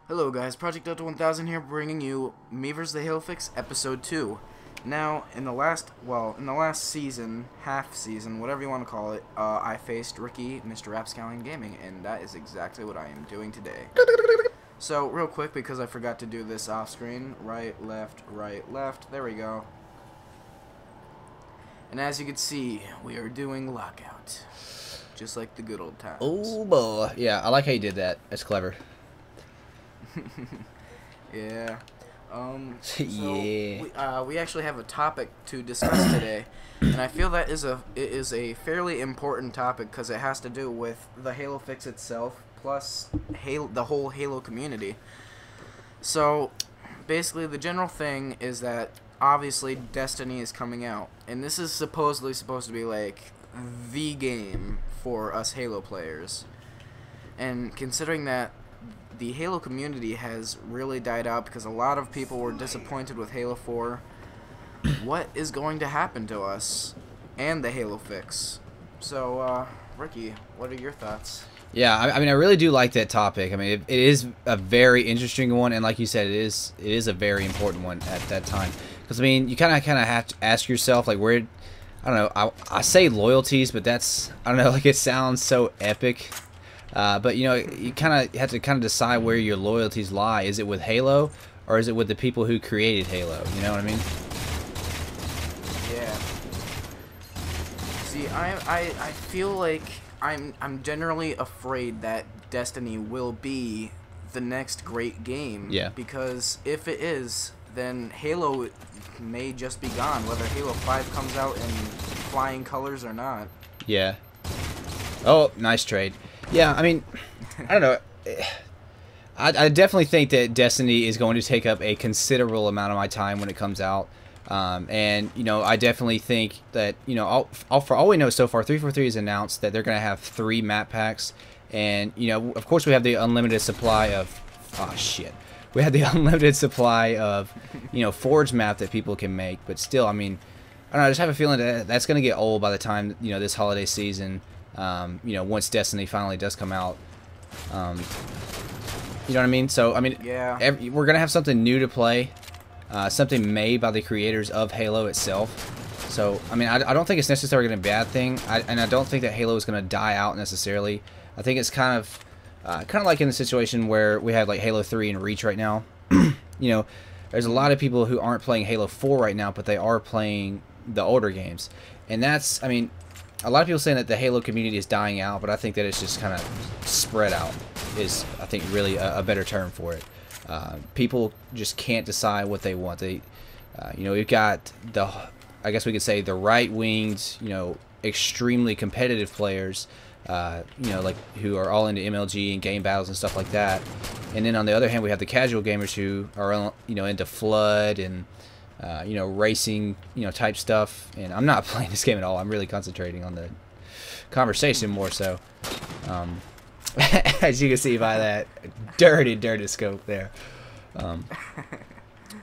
Hello guys, Project Delta 1000 here, bringing you Me vs. the Halo Fix Episode 2. Now, in the last season, half season, whatever you want to call it, I faced Ricky, Mr. RapscallionGaming, and that is exactly what I am doing today. So, real quick, because I forgot to do this off screen, right, left, there we go. And as you can see, we are doing Lockout, just like the good old times. Oh boy, yeah, I like how you did that. That's clever. Yeah. Yeah. We actually have a topic to discuss today, and I feel that it is a fairly important topic because it has to do with the Halo Fix itself, plus the whole Halo community. So, basically, the general thing is that obviously Destiny is coming out, and this is supposedly supposed to be like the game for us Halo players. And considering that the Halo community has really died out because a lot of people were disappointed with Halo 4, what is going to happen to us and the Halo Fix? So, Ricky, what are your thoughts? Yeah, I mean, I really do like that topic. I mean, it is a very interesting one, and like you said, it is a very important one at that time. Because I mean, you kind of have to ask yourself, like, where, I don't know, I say loyalties, but that's, I don't know, like, it sounds so epic. But you know, you kind of have to decide where your loyalties lie. Is it with Halo, or is it with the people who created Halo? You know what I mean? Yeah. See, I feel like I'm generally afraid that Destiny will be the next great game. Yeah. Because if it is, then Halo may just be gone, whether Halo 5 comes out in flying colors or not. Yeah. Oh, nice trade. Yeah, I mean, I don't know. I definitely think that Destiny is going to take up a considerable amount of my time when it comes out. And, you know, I definitely think that, you know, for all we know so far, 343 has announced that they're going to have 3 map packs. And, you know, of course we have the unlimited supply of... Oh, shit. We have the unlimited supply of, you know, Forge map that people can make. But still, I mean, I don't know, I just have a feeling that that's going to get old by the time, you know, this holiday season... you know, once Destiny finally does come out, you know what I mean? So, I mean, yeah, we're gonna have something new to play, something made by the creators of Halo itself. So, I mean, I don't think it's necessarily gonna be a bad thing, and I don't think that Halo is gonna die out necessarily. I think it's kind of like in the situation where we have like Halo 3 and Reach right now. You know, there's a lot of people who aren't playing Halo 4 right now, but they are playing the older games, and that's, I mean. A lot of people saying that the Halo community is dying out, but I think that it's just kind of spread out is, I think, really a better term for it. People just can't decide what they want. They, you know, we've got the, I guess we could say the right-winged, you know, extremely competitive players, you know, like who are all into MLG and game battles and stuff like that. And then on the other hand, we have the casual gamers who are, you know, into Flood and you know, racing, you know, type stuff. And I'm not playing this game at all. I'm really concentrating on the conversation more so. As you can see by that dirty scope there.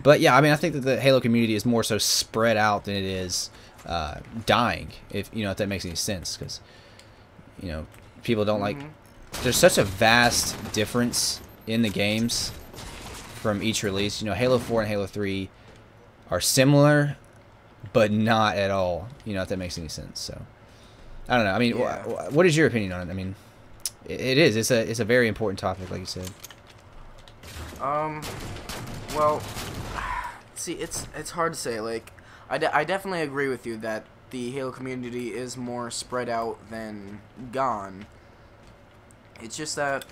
But yeah, I mean, I think that the Halo community is more so spread out than it is dying, if you know, if that makes any sense, because you know, people don't like. There's such a vast difference in the games from each release. You know, Halo 4 and Halo 3 are similar, but not at all. You know, if that makes any sense. So, I don't know. I mean, yeah. What is your opinion on it? I mean, it is. It's a very important topic, like you said. Well, see, it's hard to say. Like, I definitely agree with you that the Halo community is more spread out than gone. It's just that,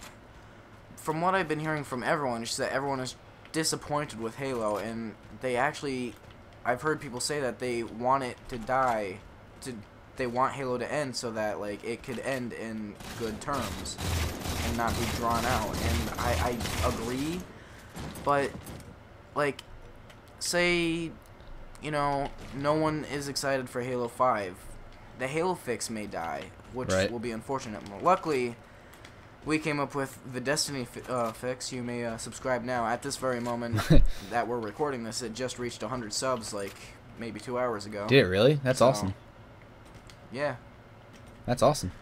from what I've been hearing from everyone, it's just that everyone is disappointed with Halo, and they actually, I've heard people say that they want it to die, they want Halo to end so that like it could end in good terms and not be drawn out. And I agree, but like, say, you know, no one is excited for Halo 5, the Halo Fix may die, which will be unfortunate. Luckily, we came up with the Destiny fix. You may subscribe now. At this very moment that we're recording this, it just reached 100 subs like maybe 2 hours ago. Did it really? That's awesome. Yeah. That's awesome.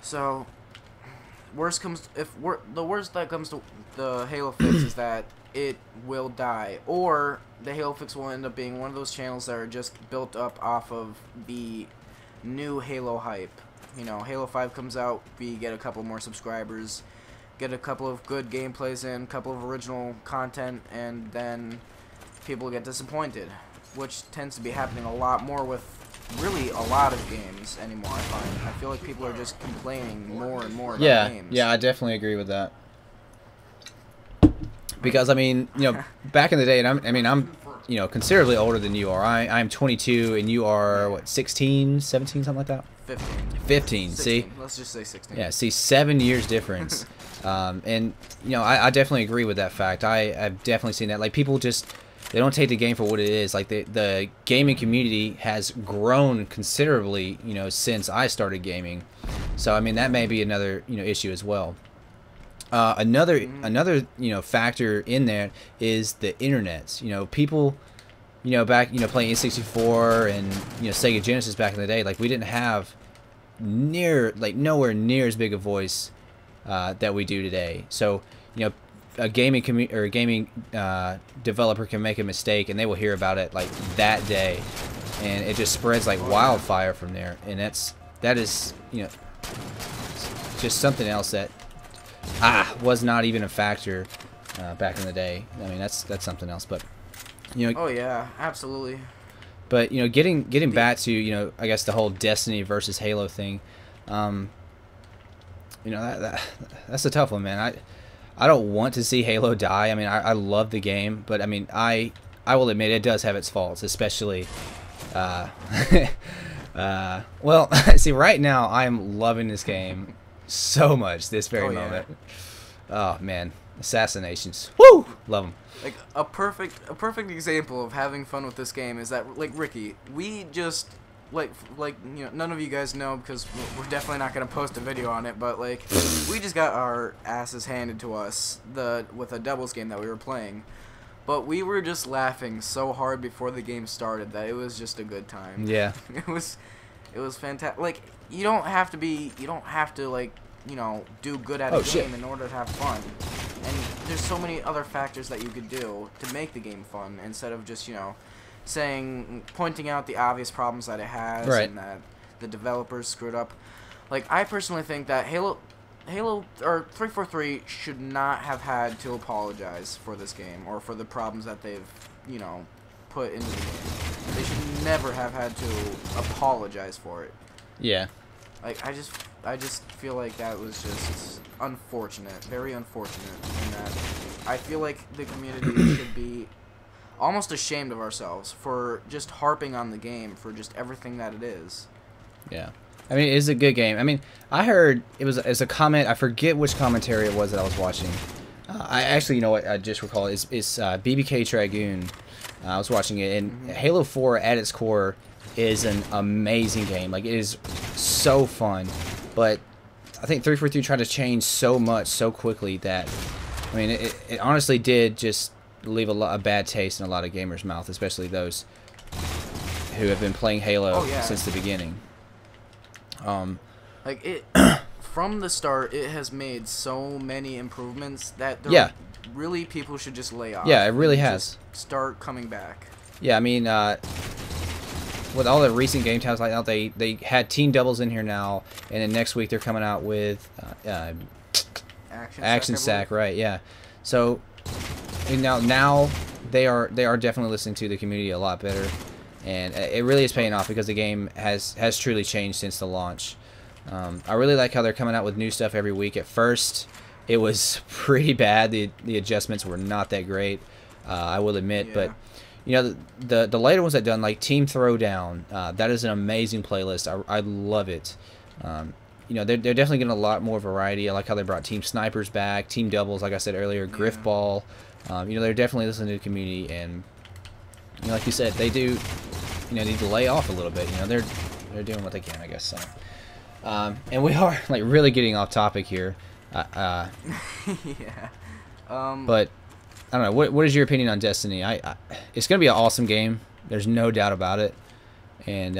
So, the worst that comes to the Halo fix is that it will die, or the Halo fix will end up being one of those channels that are just built up off of the new Halo hype. You know, Halo 5 comes out, we get a couple more subscribers, get a couple of good gameplays in, a couple of original content, and then people get disappointed, which tends to be happening a lot more with really a lot of games anymore. I feel like people are just complaining more and more about games. Yeah, I definitely agree with that. Because I mean, you know, back in the day, and I'm you know, considerably older than you are. I'm 22 and you are what, 16, 17, something like that? 15. 16. See, let's just say 16. Yeah, see, 7 years difference. And you know, I definitely agree with that fact. I've definitely seen that. Like, people just, they don't take the game for what it is. Like, the gaming community has grown considerably, you know, since I started gaming. So I mean, that may be another, you know, issue as well. Another you know, factor in there is the internet. You know, people, you know, back, you know, playing N64 and, you know, Sega Genesis back in the day, like, we didn't have nowhere near as big a voice that we do today. So, you know, a gaming developer can make a mistake and they will hear about it like that day, and it just spreads like wildfire from there. And that is, you know, just something else that was not even a factor back in the day. I mean, that's something else. But, you know, oh yeah, absolutely. But, you know, getting back to, you know, I guess the whole Destiny versus Halo thing, you know, that's a tough one, man. I don't want to see Halo die. I mean, I love the game, but I mean, I will admit it does have its faults, especially well, see, right now I'm loving this game so much this very moment. Oh man, assassinations. Woo! Love them. Like a perfect example of having fun with this game is that, like, Ricky, we just like you know, none of you guys know because we're definitely not gonna post a video on it, but like we just got our asses handed to us with a doubles game that we were playing, but we were just laughing so hard before the game started that it was just a good time. Yeah. It was fantastic. Like, you don't have to like, you know, do good at a game in order to have fun. And there's so many other factors that you could do to make the game fun instead of just, you know, pointing out the obvious problems that it has and that the developers screwed up. Like, I personally think that Halo or 343 should not have had to apologize for this game or for the problems that they've, you know, put into the game. They should never have had to apologize for it. Yeah. Like, I just feel like that was just unfortunate, very unfortunate, and that I feel like the community should be almost ashamed of ourselves for just harping on the game for just everything that it is. Yeah. I mean, it is a good game. I mean, I heard it's a comment, I forget which commentary it was that I was watching. I actually, you know what, I just recall it's BBK Tragoon. I was watching it, and Halo 4 at its core is an amazing game. Like, it is so fun, but I think 343 tried to change so much so quickly that, I mean, it honestly did just leave a bad taste in a lot of gamers' mouth, especially those who have been playing Halo since the beginning. Like, it from the start, it has made so many improvements that really people should just lay off. Yeah, it really has. Start coming back. Yeah, I mean, with all the recent game types like that, they had team doubles in here now, and then next week they're coming out with Action Sack, right? Yeah. So, and now they are definitely listening to the community a lot better, and it really is paying off because the game has truly changed since the launch. I really like how they're coming out with new stuff every week. At first, it was pretty bad. The adjustments were not that great, I will admit, but you know, the later ones that done, like Team Throwdown, that is an amazing playlist. I love it. You know, they're definitely getting a lot more variety. I like how they brought Team Snipers back, Team Doubles, like I said earlier, Griffball. You know, they're definitely listening to the community, and you know, like you said, they do, you know, need to lay off a little bit. You know, they're doing what they can, I guess. So, and we are like really getting off topic here. Yeah. But I don't know. What is your opinion on Destiny? It's gonna be an awesome game. There's no doubt about it. And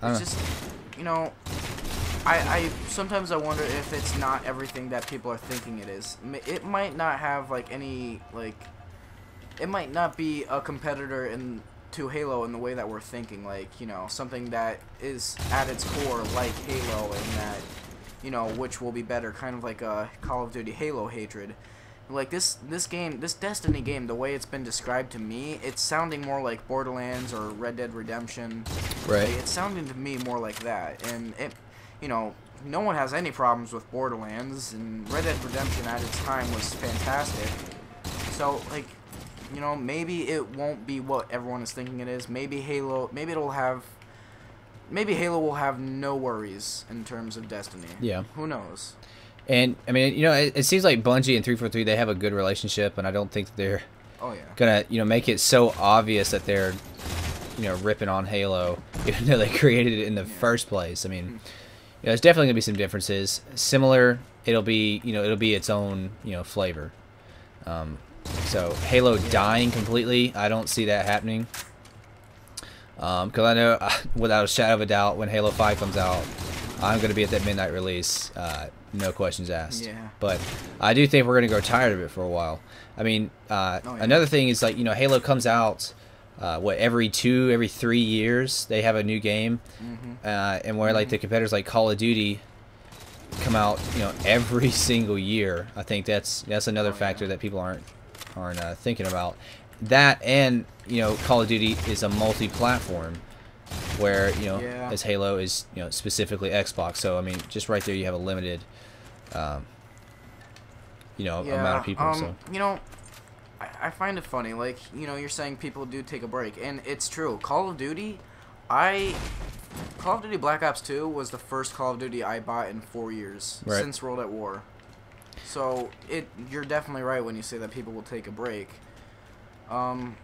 it's just, you know, I sometimes I wonder if it's not everything that people are thinking it is. It might not have like any like. It might not be a competitor to Halo in the way that we're thinking, like, you know, something that is at its core like Halo, and that, you know, which will be better, kind of like a Call of Duty Halo hatred. Like this game, this Destiny game, the way it's been described to me, it's sounding more like Borderlands or Red Dead Redemption. Right. Like, it's sounding to me more like that, and it, you know, no one has any problems with Borderlands, and Red Dead Redemption at its time was fantastic. So, like, you know, maybe it won't be what everyone is thinking it is. Maybe Halo will have no worries in terms of Destiny. Yeah. Who knows? And, I mean, you know, it seems like Bungie and 343, they have a good relationship, and I don't think that they're gonna, you know, make it so obvious that they're, you know, ripping on Halo, even though they created it in the first place. I mean, you know, there's definitely gonna be some differences. Similar, it'll be its own, you know, flavor. So Halo dying completely, I don't see that happening. Because I know, without a shadow of a doubt, when Halo 5 comes out, I'm going to be at that midnight release, no questions asked. Yeah. But I do think we're going to grow tired of it for a while. I mean, another thing is, like, you know, Halo comes out, every 3 years they have a new game. And where, like, the competitors like Call of Duty come out, you know, every single year. I think that's another factor that people aren't thinking about. That, and, you know, Call of Duty is a multi-platform, where, you know, as Halo is, you know, specifically Xbox. So I mean, just right there you have a limited, you know, amount of people. So you know, I find it funny, like, you know, you're saying people do take a break, and it's true. Call of Duty Black Ops 2 was the first Call of Duty I bought in 4 years since World at War. So you're definitely right when you say that people will take a break. I'm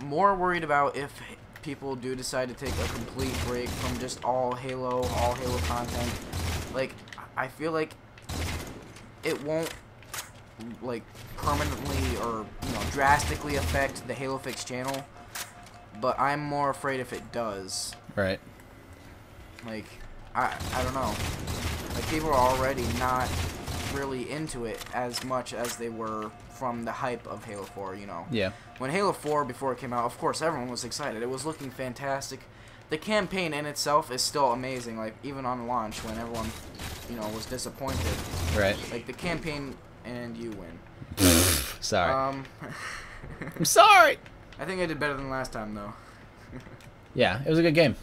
more worried about if people do decide to take a complete break from just all Halo content. Like, I feel like it won't, like, permanently or, you know, drastically affect the Halo Fix channel, but I'm more afraid if it does. Right. Like, I don't know. Like, people are already not really into it as much as they were from the hype of Halo 4, you know. Yeah. When Halo 4, before it came out, of course, everyone was excited. It was looking fantastic. The campaign in itself is still amazing, like, even on launch when everyone, you know, was disappointed. Right. Like, the campaign, and you win. Sorry. I'm sorry! I think I did better than last time, though. Yeah, it was a good game.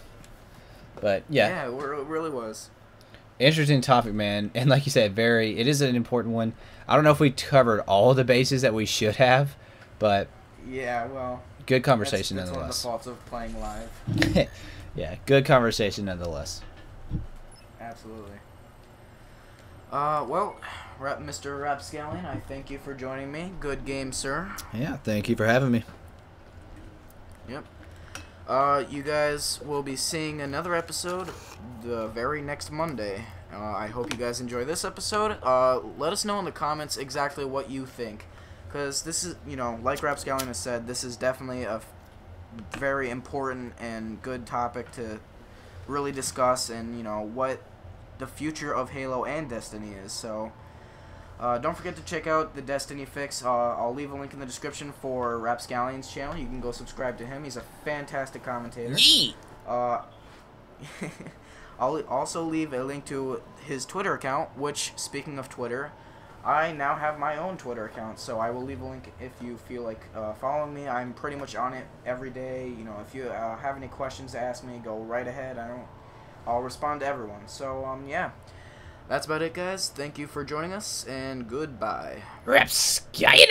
But, yeah. Yeah, it really was. Interesting topic, man, and like you said, it is an important one. I don't know if we covered all the bases that we should have, but yeah, well, good conversation that's nonetheless. one of the faults of playing live. Yeah, good conversation nonetheless. Absolutely. Well, Mr. Rapscallion, I thank you for joining me. Good game, sir. Yeah, thank you for having me. Yep. You guys will be seeing another episode the very next Monday. I hope you guys enjoy this episode. Let us know in the comments exactly what you think, because this is, you know, like Rapscallion has said, this is definitely a very important and good topic to really discuss, and, you know, what the future of Halo and Destiny is. So don't forget to check out the Destiny Fix. I'll leave a link in the description for Rapscallion's channel. You can go subscribe to him. He's a fantastic commentator. Yee! I'll also leave a link to his Twitter account, which, speaking of Twitter, I now have my own Twitter account, so I will leave a link if you feel like following me. I'm pretty much on it every day. You know, if you have any questions to ask me, go right ahead. I'll respond to everyone. So, yeah. That's about it, guys. Thank you for joining us, and goodbye. Rapscallion!